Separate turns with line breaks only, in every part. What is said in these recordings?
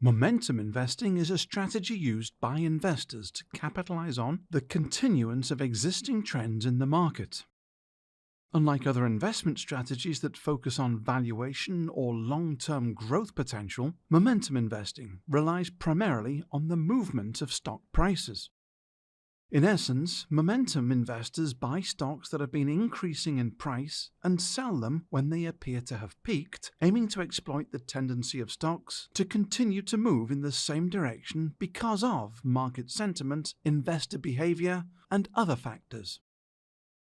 Momentum investing is a strategy used by investors to capitalize on the continuance of existing trends in the market. Unlike other investment strategies that focus on valuation or long-term growth potential, momentum investing relies primarily on the movement of stock prices. In essence, momentum investors buy stocks that have been increasing in price and sell them when they appear to have peaked, aiming to exploit the tendency of stocks to continue to move in the same direction because of market sentiment, investor behavior, and other factors.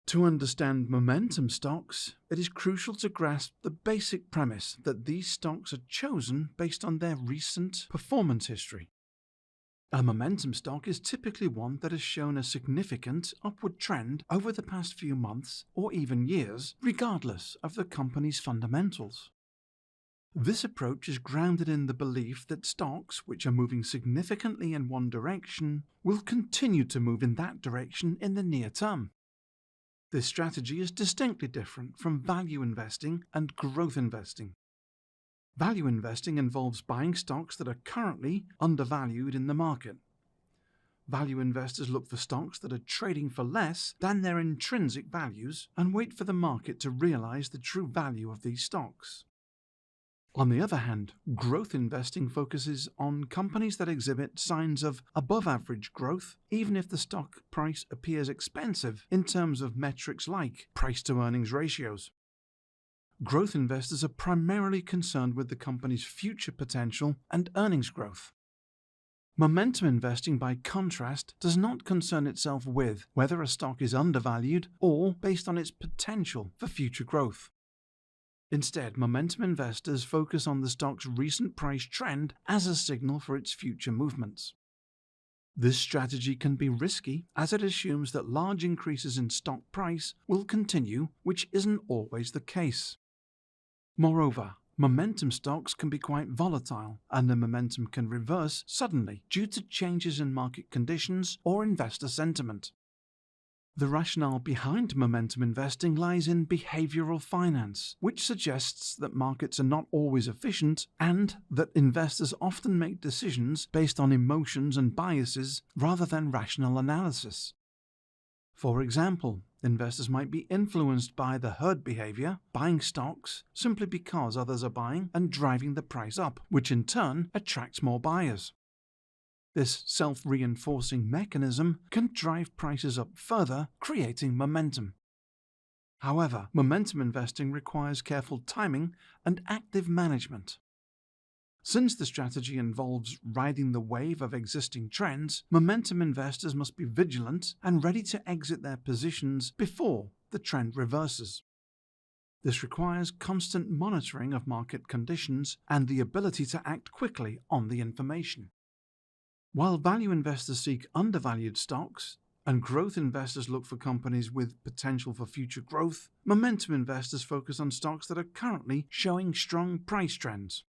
To understand momentum stocks, it is crucial to grasp the basic premise that these stocks are chosen based on their recent performance history. A momentum stock is typically one that has shown a significant upward trend over the past few months or even years, regardless of the company's fundamentals. This approach is grounded in the belief that stocks which are moving significantly in one direction will continue to move in that direction in the near term. This strategy is distinctly different from value investing and growth investing. Value investing involves buying stocks that are currently undervalued in the market. Value investors look for stocks that are trading for less than their intrinsic values and wait for the market to realize the true value of these stocks. On the other hand, growth investing focuses on companies that exhibit signs of above-average growth, even if the stock price appears expensive in terms of metrics like price-to-earnings ratios. Growth investors are primarily concerned with the company's future potential and earnings growth. Momentum investing, by contrast, does not concern itself with whether a stock is undervalued or based on its potential for future growth. Instead, momentum investors focus on the stock's recent price trend as a signal for its future movements. This strategy can be risky as it assumes that large increases in stock price will continue, which isn't always the case. Moreover, momentum stocks can be quite volatile, and the momentum can reverse suddenly due to changes in market conditions or investor sentiment. The rationale behind momentum investing lies in behavioral finance, which suggests that markets are not always efficient and that investors often make decisions based on emotions and biases rather than rational analysis. For example, investors might be influenced by the herd behavior, buying stocks simply because others are buying and driving the price up, which in turn attracts more buyers. This self-reinforcing mechanism can drive prices up further, creating momentum. However, momentum investing requires careful timing and active management. Since the strategy involves riding the wave of existing trends, momentum investors must be vigilant and ready to exit their positions before the trend reverses. This requires constant monitoring of market conditions and the ability to act quickly on the information. While value investors seek undervalued stocks and growth investors look for companies with potential for future growth, momentum investors focus on stocks that are currently showing strong price trends.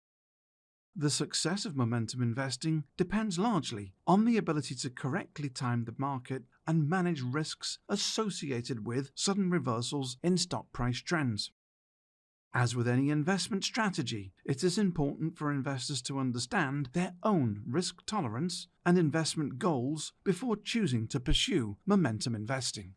The success of momentum investing depends largely on the ability to correctly time the market and manage risks associated with sudden reversals in stock price trends. As with any investment strategy, it is important for investors to understand their own risk tolerance and investment goals before choosing to pursue momentum investing.